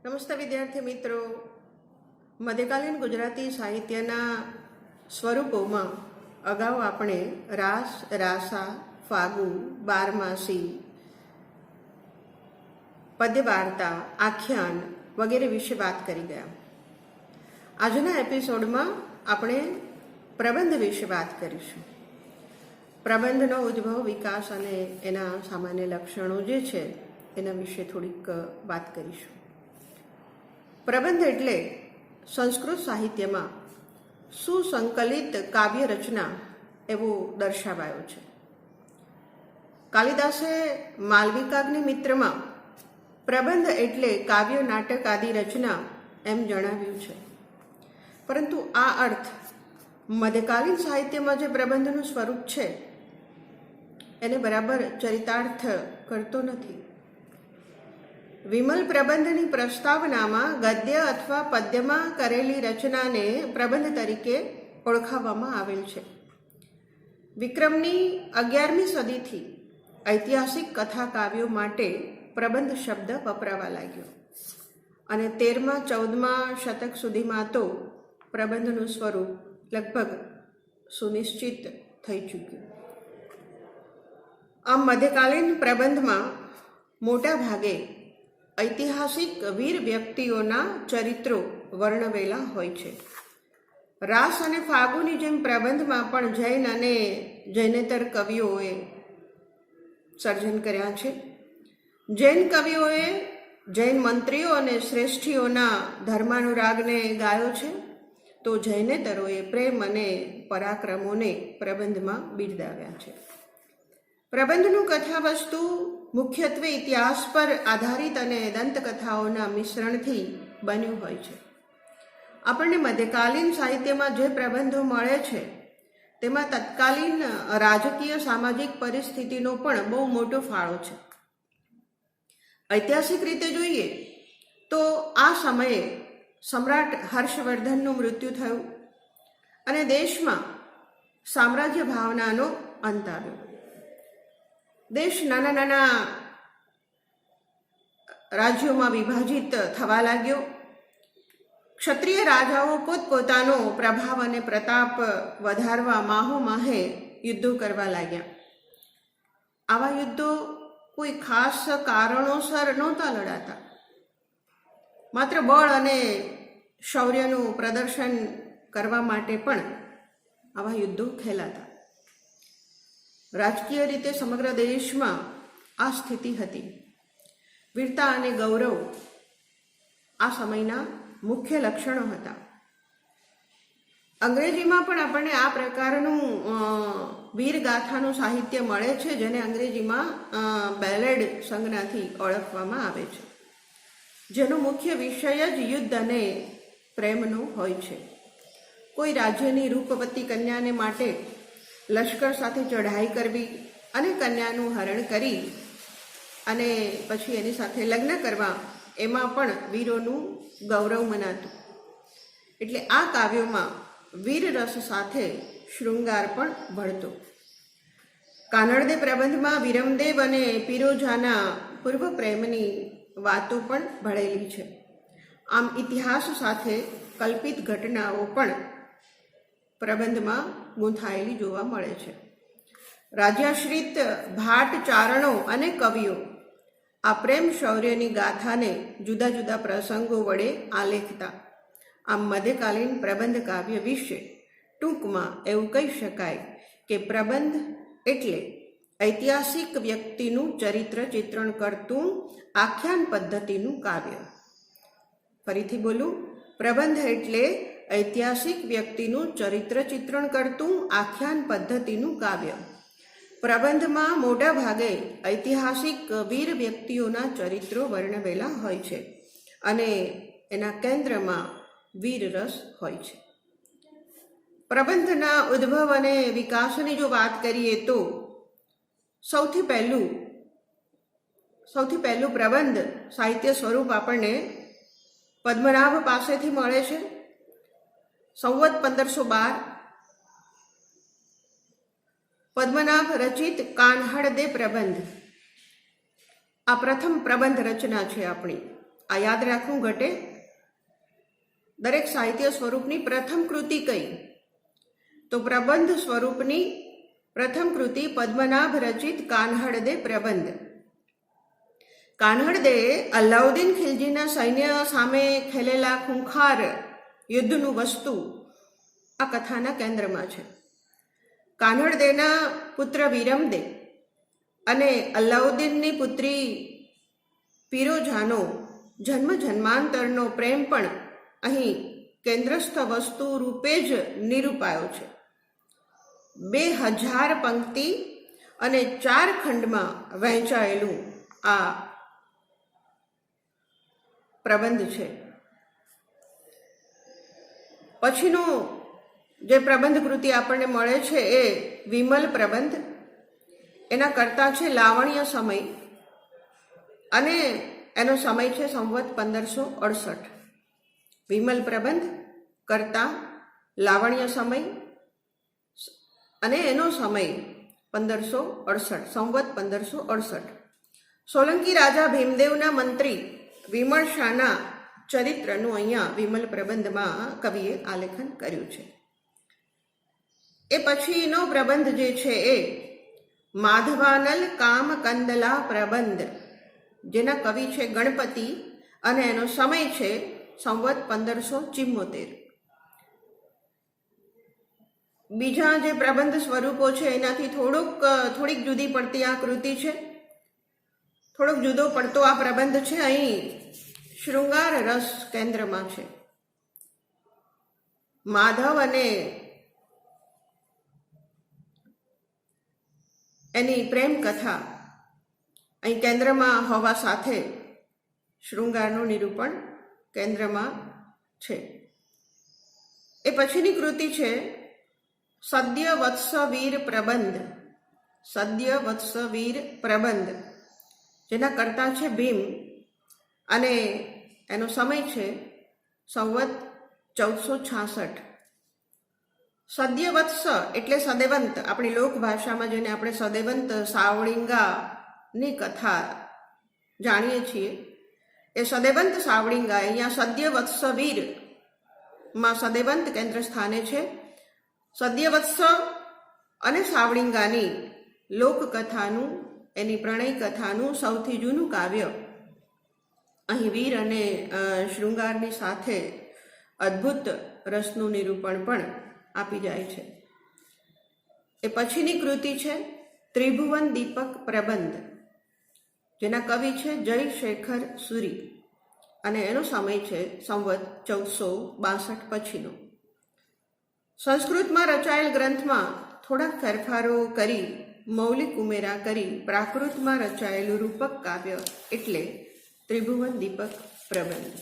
નમસ્તે વિદ્યાર્થી મિત્રો, મધ્યકાલીન ગુજરાતી સાહિત્યના સ્વરૂપોમાં અગાઉ આપણે રાસ, રાસા, ફાગુ, બારમાસી, પદ્યવાર્તા, આખ્યાન વગેરે વિશે વાત કરી ગયા. આજના એપિસોડમાં આપણે પ્રબંધ વિશે વાત કરીશું. પ્રબંધનો ઉદ્ભવ, વિકાસ અને એના સામાન્ય લક્ષણો જે છે એના વિશે થોડીક વાત કરીશું. પ્રબંધ એટલે સંસ્કૃત સાહિત્યમાં સુસંકલિત કાવ્ય રચના એવું દર્શાવાયું છે. કાલિદાસે માલવિકાગ્નિ મિત્રમાં પ્રબંધ એટલે કાવ્ય, નાટક આદિ રચના એમ જણાવ્યું છે. પરંતુ આ અર્થ મધ્યકાલીન સાહિત્યમાં જે પ્રબંધનું સ્વરૂપ છે એને બરાબર ચરિતાર્થ કરતો નથી. વિમલ પ્રબંધની પ્રસ્તાવનામાં ગદ્ય અથવા પદ્યમાં કરેલી રચનાને પ્રબંધ તરીકે ઓળખાવવામાં આવેલ છે. વિક્રમની 11મી સદીથી ઐતિહાસિક કથા કાવ્યો માટે પ્રબંધ શબ્દ વપરાવા લાગ્યો અને 13મા-14મા શતક સુધીમાં તો પ્રબંધનું સ્વરૂપ લગભગ સુનિશ્ચિત થઈ ચૂક્યું. આમ મધ્યકાલીન પ્રબંધમાં મોટા ભાગે ઐતિહાસિક વીર વ્યક્તિઓના ચરિત્રો વર્ણવેલા હોય છે. રાસ અને ફાગુની જેમ પ્રબંધમાં પણ જૈન અને જૈનેતર કવિઓએ સર્જન કર્યા છે. જૈન કવિઓએ જૈન મંત્રીઓ અને શ્રેષ્ઠીઓના ધર્માનુરાગને ગાયો છે, તો જૈનેતરોએ પ્રેમ અને પરાક્રમોને પ્રબંધમાં બિરદાવ્યા છે. પ્રબંધનું કથાવસ્તુ મુખ્યત્વે ઇતિહાસ પર આધારિત અને દંતકથાઓના મિશ્રણથી બન્યું હોય છે. આપણને મધ્યકાલીન સાહિત્યમાં જે પ્રબંધો મળે છે તેમાં તત્કાલીન રાજકીય સામાજિક પરિસ્થિતિનો પણ બહુ મોટો ફાળો છે. ઐતિહાસિક રીતે જોઈએ તો આ સમયે સમ્રાટ હર્ષવર્ધનનું મૃત્યુ થયું અને દેશમાં સામ્રાજ્ય ભાવનાનો અંત આવ્યો. દેશ નાના નાના રાજ્યોમાં વિભાજિત થવા લાગ્યો. ક્ષત્રિય રાજાઓ પોતપોતાનો પ્રભાવ અને પ્રતાપ વધારવા માહોમાહે યુદ્ધો કરવા લાગ્યા. આવા યુદ્ધો કોઈ ખાસ કારણોસર નહોતા લડાતા, માત્ર બળ અને શૌર્યનું પ્રદર્શન કરવા માટે પણ આવા યુદ્ધો ખેલાતા. રાજકીય રીતે સમગ્ર દેશમાં આ સ્થિતિ હતી. વીરતા અને ગૌરવ આ સમયના મુખ્ય લક્ષણો હતા. અંગ્રેજીમાં પણ આપણને આ પ્રકારનું વીરગાથાનું સાહિત્ય મળે છે, જેને અંગ્રેજીમાં બેલેડ સંજ્ઞાથી ઓળખવામાં આવે છે, જેનો મુખ્ય વિષય જ યુદ્ધ અને પ્રેમનો હોય છે. કોઈ રાજ્યની રૂપવતી કન્યાને માટે લશ્કર સાથે ચઢાઈ કરવી અને કન્યાનું હરણ કરી અને પછી એની સાથે લગ્ન કરવા, એમાં પણ વીરોનું ગૌરવ મનાતું. એટલે આ કાવ્યોમાં વીર રસ સાથે શૃંગાર પણ ભળતો. કાનડદે પ્રબંધમાં વિરમદેવ અને પિરોજાના પૂર્વ પ્રેમની વાતો પણ ભળેલી છે. આમ ઇતિહાસ સાથે કલ્પિત ઘટનાઓ પણ પ્રબંધમાં ગૂંથાયેલી જોવા મળે છે. રાજ્યાશ્રિત ભાટ ચારણો અને કવિઓ આ પ્રેમ શૌર્યની ગાથાને જુદા જુદા પ્રસંગો વડે આલેખતા. આમ મધ્યકાલીન પ્રબંધ કાવ્ય વિશે ટૂંકમાં એવું કહી શકાય કે પ્રબંધ એટલે ઐતિહાસિક વ્યક્તિનું ચરિત્ર ચિત્રણ કરતું આખ્યાન પદ્ધતિનું કાવ્ય. ફરીથી બોલું, પ્રબંધ એટલે ઐતિહાસિક વ્યક્તિનું ચરિત્ર ચિત્રણ કરતું આખ્યાન પદ્ધતિનું કાવ્ય. પ્રબંધમાં મોટા ભાગે ઐતિહાસિક વીર વ્યક્તિઓના ચરિત્રો વર્ણવેલા હોય છે અને એના કેન્દ્રમાં વીર રસ હોય છે. પ્રબંધના ઉદ્ભવ અને વિકાસની જો વાત કરીએ તો સૌથી પહેલું પ્રબંધ સાહિત્ય સ્વરૂપ આપણને પદ્મનાભ પાસેથી મળે છે. સંવત 1512 પદ્મનાભ રચિત કાન્હડ દે પ્રબંધ આ પ્રથમ પ્રબંધ રચના છે આપણી. આ યાદ રાખવું ઘટે. દરેક સાહિત્ય સ્વરૂપની પ્રથમ કૃતિ કઈ? તો પ્રબંધ સ્વરૂપની પ્રથમ કૃતિ પદ્મનાભ રચિત કાન્હડદે પ્રબંધ. કાન્હડદે અલાઉદ્દીન ખિલજીના સૈન્ય સામે ખેલેલા ખૂંખાર યુદ્ધનું વસ્તુ આ કથાના કેન્દ્રમાં છે. કાન્હડદેના પુત્ર વિરમદે અને અલાઉદ્દીનની પુત્રી પીરોજાનો જન્મ જન્માંતરનો પ્રેમ પણ અહીં કેન્દ્રસ્થ વસ્તુ રૂપે જ નિરૂપાયો છે. 2000 પંક્તિ અને 4 ખંડમાં વહેંચાયેલું આ પ્રબંધ છે. પછીનો જે પ્રબંધ કૃતિ આપણને મળે છે એ વિમલ પ્રબંધ. એના કર્તા છે લાવણ્ય સમય અને એનો સમય છે સંવત 1568. વિમલ પ્રબંધ, કર્તા લાવણ્ય સમય અને એનો સમય 1568, સંવત 1568. સોલંકી રાજા ભીમદેવના મંત્રી વિમળ શાહના ચરિત્રનું અહીંયા વિમલ પ્રબંધમાં કવિએ આલેખન કર્યું છે. એ પછીનો પ્રબંધ જે છે એ માધવાનલ કામ કંદલા પ્રબંધ, જેના કવિ છે ગણપતિ અને એનો સમય છે સંવત 1574. બીજા જે પ્રબંધ સ્વરૂપો છે એનાથી થોડીક જુદી પડતી આ કૃતિ છે. થોડોક જુદો પડતો આ પ્રબંધ છે. અહીં શૃંગાર રસ કેન્દ્રમાં છે. માધવ અને એની પ્રેમ કથા અહીં કેન્દ્રમાં હોવા સાથે શૃંગારનું નિરૂપણ કેન્દ્રમાં છે. એ પછીની કૃતિ છે સદ્ય વત્સવીર પ્રબંધ. સદ્ય વત્સવીર પ્રબંધ, જેના કર્તા છે ભીમ અને એનો સમય છે સંવત 1466. સદ્યવત્સ એટલે સદેવંત. આપણી લોકભાષામાં જેને આપણે સદેવંત સાવળિંગાની કથા જાણીએ છીએ, એ સદેવંત સાવળિંગા અહીંયા સદ્યવત્સવીર માં સદેવંત કેન્દ્ર સ્થાને છે. સદ્યવત્સ અને સાવળિંગાની લોકકથાનું, એની પ્રણય કથાનું સૌથી જૂનું કાવ્ય અહીં વીર અને શૃંગારની સાથે અદ્ભુત રસનું નિરૂપણ પણ આપી જાય છે. એ પછીની કૃતિ છે ત્રિભુવન દીપક પ્રબંધ, જેના કવિ છે જયશેખર સુરી અને એનો સમય છે સંવત 1462 પછીનો. સંસ્કૃતમાં રચાયેલ ગ્રંથમાં થોડાક ફેરફારો કરી, મૌલિક ઉમેરા કરી પ્રાકૃતમાં રચાયેલું રૂપક કાવ્ય એટલે ત્રિભુવન દીપક પ્રબંધ.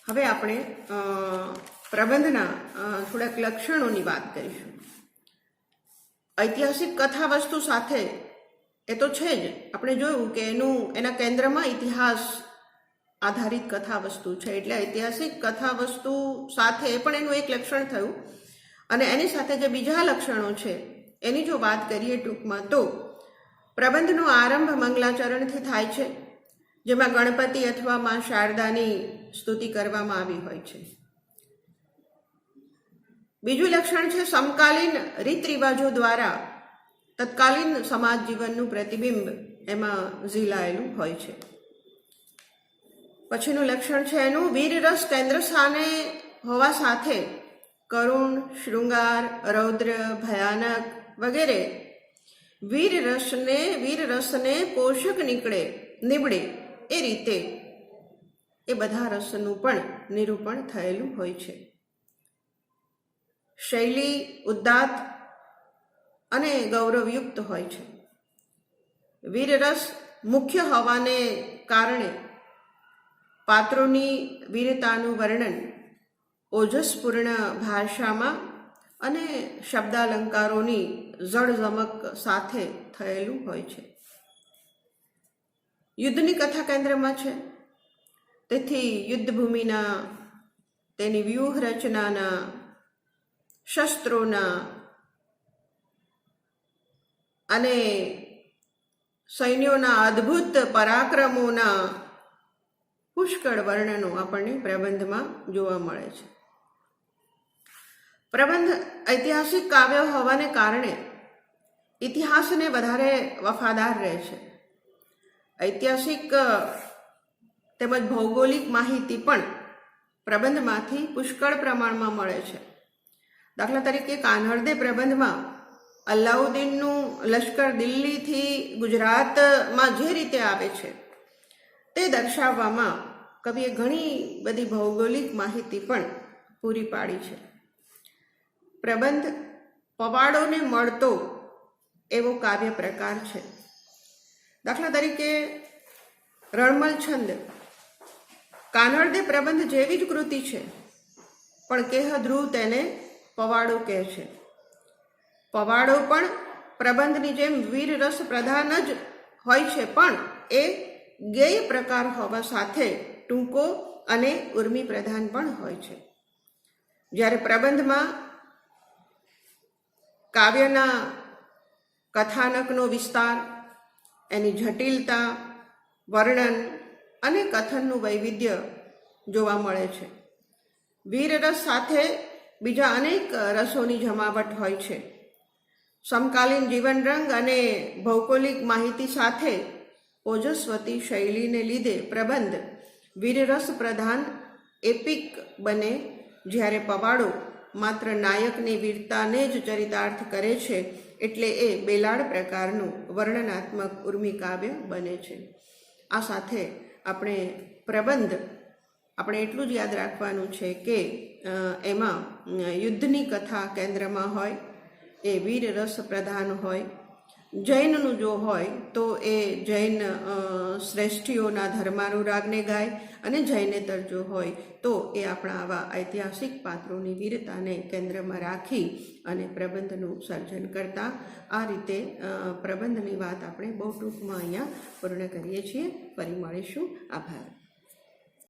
હવે આપણે પ્રબંધના થોડાક લક્ષણોની વાત કરીશું. ઐતિહાસિક કથા વસ્તુ સાથે એ તો છે જ. આપણે જોયું કે એના કેન્દ્રમાં ઇતિહાસ આધારિત કથા વસ્તુ છે, એટલે ઐતિહાસિક કથા વસ્તુ સાથે એ પણ એનું એક લક્ષણ થયું. અને એની સાથે જે બીજા લક્ષણો છે એની જો વાત કરીએ ટૂંકમાં, તો પ્રબંધનો આરંભ મંગલાચરણથી થાય છે, જેમાં ગણપતિ અથવા માં શારદાની સ્તુતિ કરવામાં આવી હોય છે. બીજું લક્ષણ છે સમકાલીન રીત રિવાજો દ્વારા તત્કાલીન સમાજ જીવનનું પ્રતિબિંબ એમાં ઝીલાયેલું હોય છે. પછીનું લક્ષણ છે એનું વીરરસ કેન્દ્ર સ્થાને હોવા સાથે કરુણ, શૃંગાર, રૌદ્ર, ભયાનક વગેરે વીરરસને પોષક નીવડે એ રીતે એ બધા રસનું પણ નિરૂપણ થયેલું હોય છે. શૈલી ઉદાત્ત અને ગૌરવયુક્ત હોય છે. વીરરસ મુખ્ય હોવાને કારણે પાત્રોની વીરતાનું વર્ણન ઓજસપૂર્ણ ભાષામાં અને શબ્દાલંકારોની જળઝમક સાથે થયેલું હોય છે. યુદ્ધની કથા કેન્દ્રમાં છે, તેથી યુદ્ધભૂમિના, તેની વ્યૂહ રચનાના, શસ્ત્રોના અને સૈન્યોના અદ્ભુત પરાક્રમોના પુષ્કળ વર્ણનો આપણને પ્રબંધમાં જોવા મળે છે. પ્રબંધ ઐતિહાસિક કાવ્ય હોવાને કારણે ઇતિહાસને વધારે વફાદાર રહે છે. ઐતિહાસિક તેમજ ભૌગોલિક માહિતી પણ પ્રબંધમાંથી પુષ્કળ પ્રમાણમાં મળે છે. દાખલા તરીકે કાન્હળદે પ્રબંધમાં અલાઉદ્દીનનું લશ્કર દિલ્હીથી ગુજરાતમાં જે રીતે આવે છે તે દર્શાવવામાં કવિએ ઘણી બધી ભૌગોલિક માહિતી પણ પૂરી પાડી છે. પ્રબંધ પવાડોને મળતો એવો કાવ્ય પ્રકાર છે. દાખલા તરીકે રણમલ છંદ કાન્હળદે પ્રબંધ જેવી જ કૃતિ છે, પણ કેહ ધ્રુવ તેને પવાડો કહે છે. પવાડો પણ પ્રબંધની જેમ વીર રસ પ્રધાન જ હોય છે, પણ એ ગેય પ્રકાર હોવા સાથે ટૂંકો અને ઉર્મી પ્રધાન પણ હોય છે. જ્યારે પ્રબંધમાં કાવ્યના કથાનકનો વિસ્તાર, એની જટિલતા, વર્ણન અને કથનનું વૈવિધ્ય જોવા મળે છે. વીર રસ સાથે બીજા અનેક રસોની જમાવટ હોય છે. સમકાલીન જીવનરંગ અને ભૌગોલિક માહિતી સાથે ઓજસ્વતી શૈલીને લીધે પ્રબંધ વીરરસ પ્રધાન એપિક બને, જ્યારે પવાડો માત્ર નાયકની વીરતાને જ ચરિતાર્થ કરે છે, એટલે એ બેલાડ પ્રકારનું વર્ણનાત્મક ઉર્મી કાવ્ય બને છે. આ સાથે આપણે પ્રબંધ આપણે એટલું જ યાદ રાખવાનું છે કે એમાં યુદ્ધની કથા કેન્દ્રમાં હોય, એ વીર રસ પ્રધાન હોય. જૈનનું જો હોય તો એ જૈન શ્રેષ્ઠીઓના ધર્માનુરાગને ગાય, અને જૈનેતર જો હોય તો એ આપણા આવા ઐતિહાસિક પાત્રોની વીરતાને કેન્દ્રમાં રાખી અને પ્રબંધનું સર્જન કરતા. આ રીતે પ્રબંધની વાત આપણે બહુ ટૂંકમાં અહીંયા પૂર્ણ કરીએ છીએ. ફરી મળીશું. આભાર.